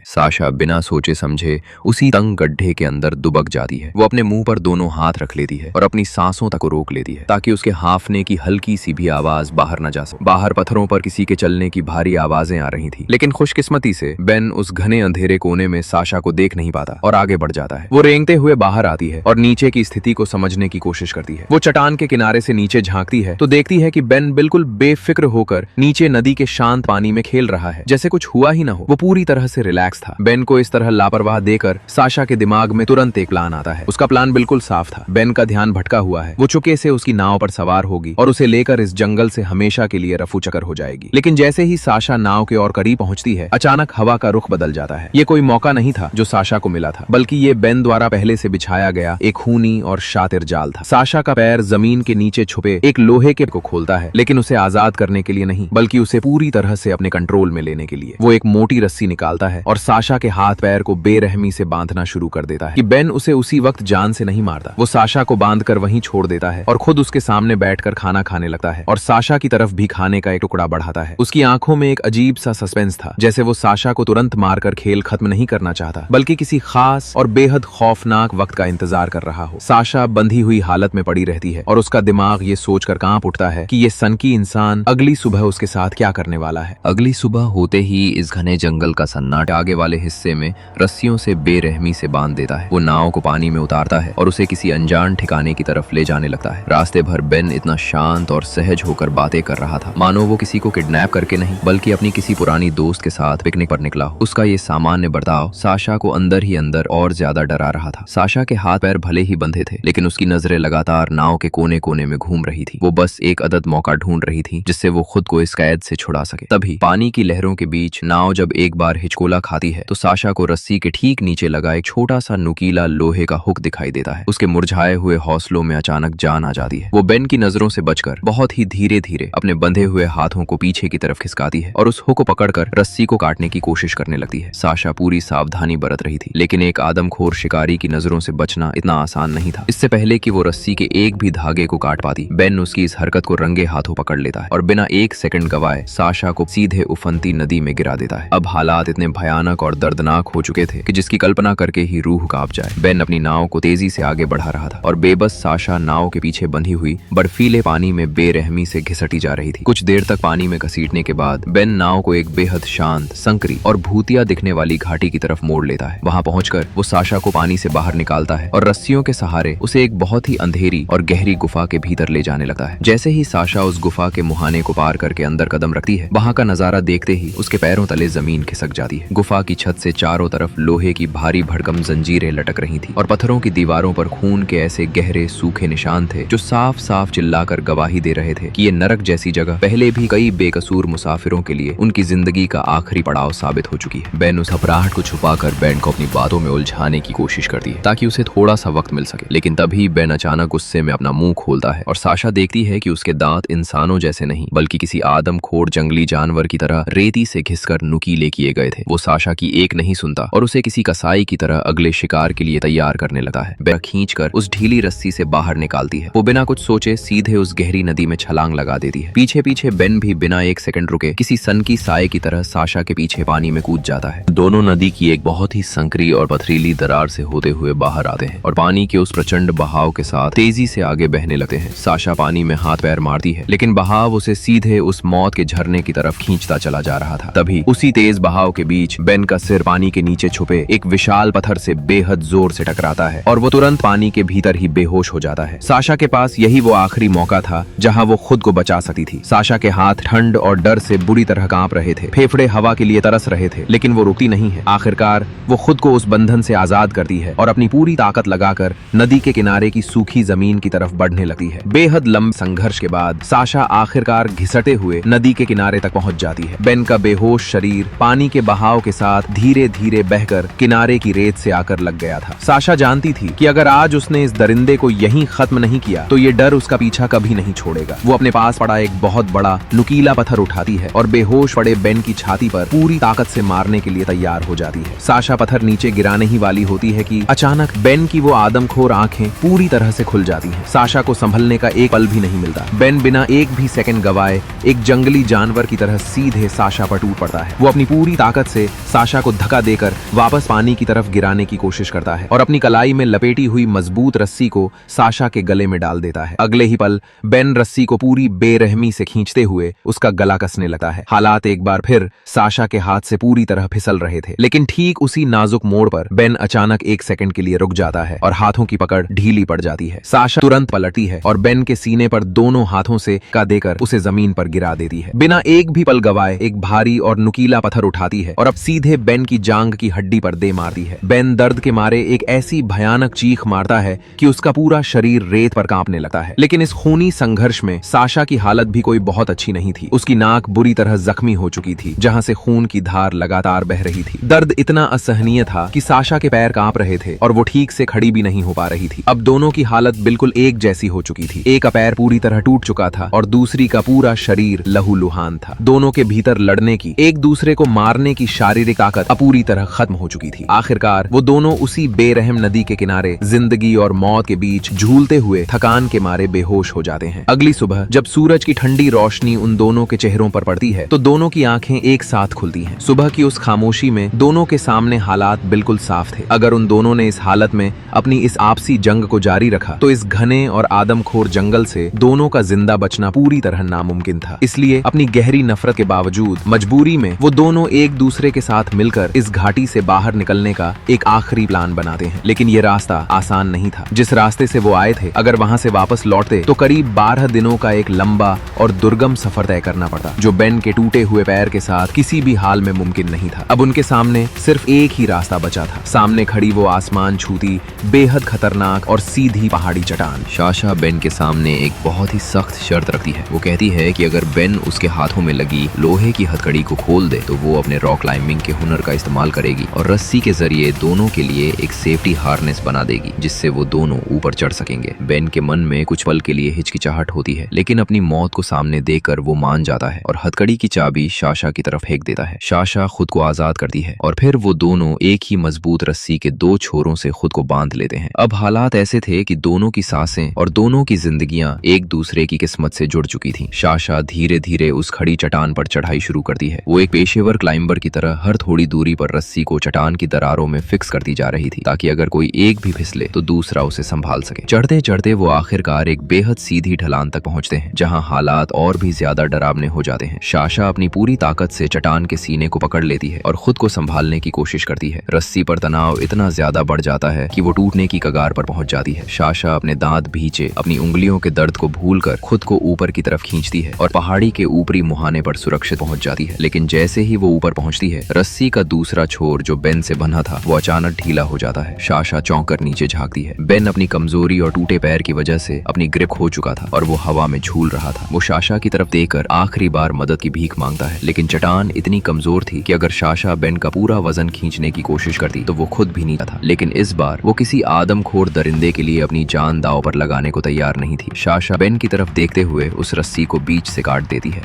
Sasha बिना सोचे समझे उसी तंग गड्ढे के अंदर दुबक जाती है। वो अपने मुंह पर दोनों हाथ रख लेती है और अपनी सांसों तक को रोक लेती है ताकि उसके हांफने की हल्की सी भी आवाज बाहर न जा सके। बाहर पत्थरों पर किसी के चलने की भारी आवाजें आ रही थी, लेकिन खुशकिस्मती से बेन उस घने अंधेरे कोने में साशा को देख नहीं पाता और आगे बढ़ जाता है। वो रेंगते हुए बाहर आती है और नीचे की स्थिति को समझने की कोशिश करती है। वो चट्टान के किनारे से नीचे झांकती है तो देखती है कि बेन बिल्कुल बेफिक्र होकर नीचे नदी के शांत पानी में खेल रहा है, जैसे कुछ हुआ ही न हो। वो पूरी तरह से रिलैक्स था। बेन को इस तरह लापरवाह देकर साशा के दिमाग में तुरंत एक प्लान आता है। उसका प्लान बिल्कुल साफ था। बेन का ध्यान भटका हुआ है। वो चुपके से उसकी नाव पर सवार होगी और उसे लेकर इस जंगल से हमेशा के लिए रफू चक्कर हो जाएगी। लेकिन जैसे ही साशा नाव के और करीब पहुंचती है, अचानक हवा का रुख बदल जाता है। ये कोई मौका नहीं था जो साशा को मिला था, बल्कि ये बेन द्वारा पहले से बिछाया गया एक खूनी और शातिर जाल था। साशा का पैर जमीन के नीचे छुपे एक लोहे के को खोलता है, लेकिन उसे आजाद करने के लिए नहीं, बल्कि उसे पूरी तरह से अपने कंट्रोल में लेने के लिए। वो एक मोटी रस्सी निकालता है और साशा के हाथ पैर को बेरहमी से बांधना शुरू कर देता है कि बेन उसे उसी वक्त जान से नहीं मारता। वो साशा को बांधकर वहीं छोड़ देता है और खुद उसके सामने बैठकर खाना खाने लगता है और साशा की तरफ भी खाने का एक टुकड़ा बढ़ाता है। उसकी आंखों में एक अजीब सा सस्पेंस था, जैसे वो साशा को तुरंत मारकर खेल खत्म नहीं करना चाहता, बल्कि किसी खास और बेहद खौफनाक वक्त का इंतजार कर रहा हो। साशा बंधी हुई हालत में पड़ी रहती है और उसका दिमाग ये सोचकर कांप उठता है कि ये सनकी इंसान अगली सुबह उसके साथ क्या करने वाला है। अगली सुबह होते ही इस घने जंगल का सन्नाटा आगे वाले हिस्से में रस्सियों से बेरहमी से बांध देता है। वो नाव को पानी में उतारता है और उसे किसी अनजान ठिकाने की तरफ ले जाने लगता है। रास्ते भर बेन इतना शांत और सहज होकर बातें कर रहा था, मानो वो किसी को किडनैप करके नहीं, बल्कि अपनी किसी पुरानी दोस्त के साथ पिकनिक पर निकला हो। उसका ये सामान्य बर्ताव साशा को अंदर ही अंदर और ज्यादा डरा रहा था। साशा के हाथ पैर भले ही बंधे थे, लेकिन उसकी नजरें लगातार नाव के कोने कोने में घूम रही थी। वो बस एक अदद मौका ढूंढ रही थी जिससे वो खुद को इस कैद से छुड़ा सके। तभी पानी की लहरों के बीच नाव जब एक बार हिचकोला खाती है तो साशा को रस्सी के ठीक नीचे लगा एक छोटा सा नुकीला लोहे का हुक दिखाई देता है। उसके मुरझाए हुए हौसलों में अचानक जान आ जाती है। वो बेन की नजरों से बचकर बहुत ही धीरे धीरे अपने बंधे हुए हाथों को पीछे की तरफ खिसकाती है और उस हुक को पकड़कर रस्सी को काटने की कोशिश करने लगती है। साशा पूरी सावधानी बरत रही थी, लेकिन एक आदमखोर शिकारी की नजरों से बचना इतना आसान नहीं था। इससे पहले कि वो रस्सी के एक भी धागे को काट पाती, बेन उसकी इस हरकत को रंगे हाथों पकड़ लेता है और बिना एक सेकंड गवाए साशा को सीधे उफनती नदी में गिरा देता है। अब हालात इतने भयानक और दर्दनाक हो चुके थे कि जिसकी कल्पना करके ही रूह कांप जाए। बेन अपनी नाव को तेजी से आगे बढ़ा रहा था और बेबस साशा नाव के पीछे बंधी हुई बर्फीले पानी में बेरहमी से घिसटी जा रही थी। कुछ देर तक पानी में घसीटने के बाद बेन नाव को एक बेहद शांत, संकरी और भूतिया दिखने वाली घाटी की तरफ मोड़ लेता है। वहां पहुंचकर वो साशा को पानी से बाहर निकालता है और रस्सियों के सहारे उसे एक बहुत ही अंधेरी और गहरी गुफा के भीतर ले जाने लगता है। जैसे ही साशा उस गुफा के मुहाने को पार करके अंदर कदम रखती है, वहां का नजारा देखते ही उसके पैरों तले जमीन खिसक जाती है। गुफा की छत से चारों तरफ लोहे की भारी भड़कम जंजीरें लटक रही थी और पत्थरों की दीवारों पर खून के ऐसे गहरे सूखे निशान थे जो साफ साफ चिल्लाकर गवाही दे रहे थे कि ये नरक जैसी जगह पहले भी कई बेकसूर मुसाफिरों के लिए उनकी जिंदगी का आखिरी पड़ाव साबित हो चुकी है। बेन उस घबराहट को छुपाकर बेन को अपनी बातों में उलझाने की कोशिश करती है ताकि उसे थोड़ा सा वक्त मिल सके, लेकिन तभी बेन अचानक गुस्से में अपना मुंह खोलता है और साशा देखती है कि उसके दांत इंसानों जैसे नहीं, बल्कि किसी आदमखोर जंगली जानवर की तरह रेती से घिसकर नुकीले किए गए थे। वो साशा की एक नहीं सुनता और उसे किसी कसाई की तरह अगले शिकार के लिए तैयार करने लगता है। बेन खींचकर उस ढीली रस्सी से बाहर निकालती है। वो बिना कुछ सोचे सीधे उस गहरी नदी में छलांग लगा देती है। पीछे पीछे बेन भी बिना एक सेकंड रुके किसी सन की साए की तरह साशा के पीछे पानी में कूद जाता है। दोनों नदी की एक बहुत ही संकरी और पथरीली दरार से होते हुए बाहर आते हैं और पानी के उस प्रचंड बहाव के साथ तेजी से आगे बहने लगते हैं। साशा पानी में हाथ पैर मारती है, लेकिन बहाव उसे सीधे उस मौत के झरने की तरफ खींचता चला जा रहा था। तभी उसी तेज बहाव के बीच बेन का सिर पानी के नीचे छुपे एक विशाल पत्थर से बेहद जोर से टकराता है और वो तुरंत पानी के भीतर ही बेहोश हो जाता है। साशा के पास यही वो आखिरी मौका था जहां वो खुद को बचा सकती थी। साशा के हाथ ठंड और डर से बुरी तरह कांप रहे थे, फेफड़े हवा के लिए तरस रहे थे, लेकिन वो रुकती नहीं है। आखिरकार वो खुद को उस बंधन से आजाद करती है और अपनी पूरी ताकत लगाकर नदी के किनारे की सूखी जमीन की तरफ बढ़ने लगती है। बेहद लंबे संघर्ष के बाद साशा आखिरकार घिसटे हुए नदी के किनारे तक पहुंच जाती है। बेन का बेहोश शरीर पानी के बहाव के साथ धीरे धीरे बहकर किनारे की रेत से आकर लग गया था। साशा जानती थी कि अगर आज उसने इस दरिंदे को यहीं खत्म नहीं किया तो ये डर उसका पीछा कभी नहीं छोड़ेगा। वो अपने पास पड़ा एक बहुत बड़ा नुकीला पत्थर उठाती है और बेहोश पड़े बेन की छाती पर पूरी ताकत से मारने के लिए तैयार हो जाती है। साशा पत्थर नीचे गिराने ही वाली होती है कि अचानक बेन की वो आदमखोर आंखें पूरी तरह से खुल जाती हैं। साशा को संभलने का एक पल भी नहीं मिलता। बेन बिना एक भी सेकंड गवाए एक जंगली जानवर की तरह सीधे साशा पर टूट पड़ता है। वो अपनी पूरी ताकत से साशा को धक्का देकर वापस पानी की तरफ गिराने की कोशिश करता है और अपनी कलाई में लपेटी हुई मजबूत रस्सी को साशा के गले में डाल देता है। अगले ही पल बेन रस्सी को पूरी बेरहमी से खींचते हुए उसका गला कसने लगता है। हालात एक बार फिर साशा के हाथ से पूरी तरह फिसल रहे थे, लेकिन ठीक उसी नाजुक मोड़ पर बेन अचानक एक सेकंड के लिए रुक जाता है और हाथों की पकड़ ढीली पड़ जाती है। साशा तुरंत पलटती है और बेन के सीने पर दोनों हाथों से का देकर उसे जमीन पर गिरा देती है। बिना एक भी पल गवाए एक भारी और नुकीला पत्थर उठाती है और अब सीधे बेन की जांग की हड्डी पर दे मारती है। बेन दर्द के मारे एक ऐसी भयानक चीख मारता है कि उसका पूरा शरीर रेत पर कांपने लगता है। लेकिन इस खूनी संघर्ष में साशा की हालत भी कोई बहुत अच्छी नहीं थी। उसकी नाक बुरी तरह जख्मी हो चुकी थी, जहां से खून की धार लगातार बह रही थी। दर्द इतना असहनीय था कि साशा के पैर कांप रहे थे और वो ठीक से खड़ी भी नहीं हो पा रही थी। अब दोनों की हालत बिल्कुल एक जैसी हो चुकी थी। एक का पैर पूरी तरह टूट चुका था और दूसरी का पूरा शरीर लहूलुहान था। दोनों के भीतर लड़ने की, एक दूसरे को मारने की शारीरिक ताकत पूरी तरह खत्म हो चुकी थी। आखिरकार वो दोनों उसी बेरहम नदी के किनारे जिंदगी और मौत के बीच झूलते हुए थकान के मारे बेहोश हो जाते हैं। अगली सुबह जब सूरज की ठंडी रोशनी उन दोनों के चेहरों पर पड़ती है तो दोनों की आंखें एक साथ खुलती हैं। सुबह की उस खामोशी में दोनों के सामने हालात बिल्कुल साफ थे। अगर उन दोनों ने इस हालत में अपनी इस आपसी जंग को जारी रखा तो इस घने और आदमखोर जंगल से दोनों का जिंदा बचना पूरी तरह नामुमकिन था। इसलिए अपनी गहरी नफरत के बावजूद मजबूरी में वो दोनों एक दूसरे के साथ मिलकर इस घाटी से बाहर निकलने का एक आखिरी प्लान बनाते हैं। लेकिन ये रास्ता आसान नहीं था। जिस रास्ते से वो आए थे, अगर वहां से वापस लौटते तो करीब 12 दिनों का एक लंबा और दुर्गम सफर तय करना पड़ता, जो बेन के टूटे हुए पैर के साथ किसी भी हाल में मुमकिन नहीं था। अब उनके सामने सिर्फ एक ही रास्ता बचा था। सामने खड़ी वो आसमान छूती बेहद खतरनाक और सीधी पहाड़ी चट्टान। साशा बेन के सामने एक बहुत ही सख्त शर्त रखती है। वो कहती है कि अगर बेन उसके हाथों में लगी लोहे की हथकड़ी को खोल दे तो वो अपने रॉक क्लाइंबिंग के हुनर का इस्तेमाल करेगी और रस्सी के जरिए दोनों के लिए एक सेफ्टी हार्नेस बना देगी, जिससे वो दोनों ऊपर चढ़ सकेंगे। बेन के मन में कुछ पल के लिए हिचकिचाहट होती है, लेकिन अपनी मौत को सामने देखकर वो मान जाता है और हथकड़ी की चाबी साशा की तरफ फेंक देता है। साशा खुद को आजाद करती है और फिर वो दोनों एक ही मजबूत रस्सी के दो छोरों से खुद को बांध लेते हैं। अब हालात ऐसे थे कि दोनों की सांसें और दोनों की जिंदगियां एक दूसरे की किस्मत से जुड़ चुकी थी। साशा धीरे धीरे उस खड़ी चट्टान पर चढ़ाई शुरू करती है। वो एक पेशेवर क्लाइंबर की तरह हर थोड़ी दूरी पर रस्सी को चट्टान की दरारों में फिक्स करती जा रही थी, ताकि अगर कोई एक भी फिसले तो दूसरा उसे संभाल सके। चढ़ते चढ़ते वो आखिरकार एक बेहद सीधी ढलान तक पहुंचते हैं, जहां हालात और भी ज्यादा डरावने हो जाते हैं। साशा अपनी पूरी ताकत से चट्टान के सीने को पकड़ लेती है और खुद को संभालने की कोशिश करती है। रस्सी पर तनाव इतना ज्यादा बढ़ जाता है कि वो टूटने की कगार पर पहुंच जाती है। साशा अपने दांत भींचे अपनी उंगलियों के दर्द को भूलकर खुद को ऊपर की तरफ खींचती है और पहाड़ी के ऊपरी मुहाने पर सुरक्षित पहुंच जाती है। लेकिन जैसे ही वो ऊपर पहुंचती है, रस्सी का दूसरा छोर जो बेन से बंधा था वो अचानक ढीला हो जाता है। साशा चौंक कर नीचे झांकती है। बेन अपनी कमजोरी और टूटे पैर की वजह से अपनी ग्रिप खो चुका था और वो हवा में झूल रहा था। वो साशा की तरफ देखकर आखिरी बार मदद की भीख मांगता है, लेकिन चट्टान इतनी कमजोर थी कि अगर साशा बेन का पूरा वजन खींचने की कोशिश करती तो वो खुद भी नहीं था। लेकिन इस बार वो किसी आदमखोर दरिंदे के लिए अपनी जान दांव पर लगाने को तैयार नहीं थी। साशा बेन की तरफ देखते हुए उस रस्सी को बीच से काट देती है।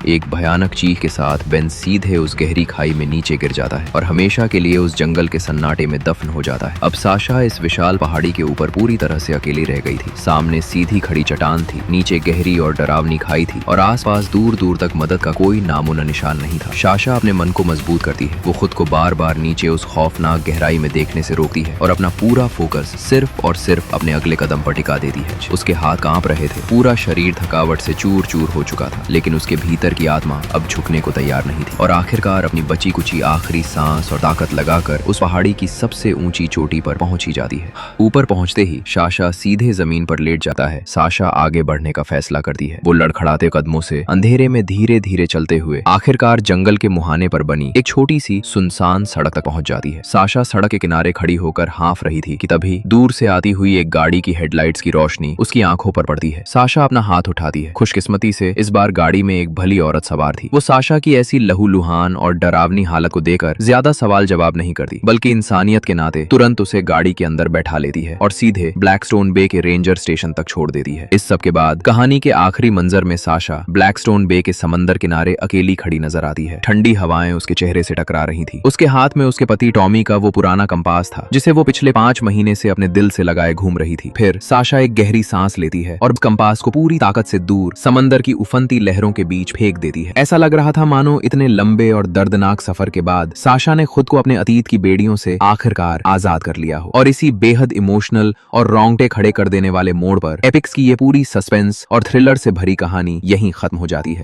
एक भयानक चीख के साथ बेन सीधे उस गहरी खाई में नीचे गिर जाता है और हमेशा के लिए उस जंगल के सन्नाटे में दफन हो जाता है। अब साशा इस विशाल पहाड़ी के ऊपर पूरी तरह से अकेली रह गई थी। सामने सीधी खड़ी चट्टान थी, नीचे गहरी और डरावनी खाई थी और आसपास दूर दूर तक मदद का कोई नामो निशान नहीं था। साशा अपने मन को मजबूत करती है। वो खुद को बार बार नीचे उस खौफनाक गहराई में देखने से रोकती है और अपना पूरा फोकस सिर्फ और सिर्फ अपने अगले कदम पर टिका देती है। उसके हाथ कांप रहे थे, पूरा शरीर थकावट से चूर चूर हो चुका था, लेकिन उसके भीतर की आत्मा अब झुकने को तैयार नहीं थी और आखिरकार अपनी बची कुची आखिरी सांस और ताकत लगाकर उस पहाड़ी की सबसे ऊंची चोटी पर पहुंच ही जाती है। ऊपर पहुंचते ही साशा सीधे जमीन पर लेट जाता है। साशा आगे बढ़ने का फैसला करती है। वो लड़खड़ाते कदमों से अंधेरे में धीरे धीरे चलते हुए आखिरकार जंगल के मुहाने पर बनी एक छोटी सी सुनसान सड़क तक पहुंच जाती है। साशा सड़क के किनारे खड़ी होकर हाँफ रही थी कि तभी दूर से आती हुई एक गाड़ी की हेडलाइट्स की रोशनी उसकी आंखों पर पड़ती है। साशा अपना हाथ उठाती है। खुशकिस्मती से इस बार गाड़ी में एक भली औरत सवार थी। वो साशा की ऐसी लहूलुहान और डरावनी हालत को देखकर ज्यादा सवाल जवाब नहीं करती, बल्कि इंसानियत के नाते तुरंत उसे गाड़ी के अंदर बैठा लेती है और सीधे ब्लैकस्टोन बे के रेंजर स्टेशन तक छोड़ देती है। इस सब के बाद कहानी के आखिरी मंजर में साशा ब्लैकस्टोन बे के समंदर किनारे अकेली खड़ी नजर आती है। ठंडी हवाएं उसके चेहरे से टकरा रही थी। उसके हाथ में उसके पति टॉमी का वो पुराना कंपास था, जिसे वो पिछले 5 महीने से अपने दिल से लगाए घूम रही थी। फिर साशा एक गहरी सांस लेती है और कंपास को पूरी ताकत से दूर समंदर की उफनती लहरों के बीच फेंक देती है। ऐसा लग रहा था मानो इतने लंबे और दर्दनाक सफर सफर के बाद साशा ने खुद को अपने अतीत की बेड़ियों से आखिरकार आजाद कर लिया हो। और इसी बेहद इमोशनल और रोंगटे खड़े कर देने वाले मोड़ पर एपिक्स की ये पूरी सस्पेंस और थ्रिलर से भरी कहानी यहीं खत्म हो जाती है।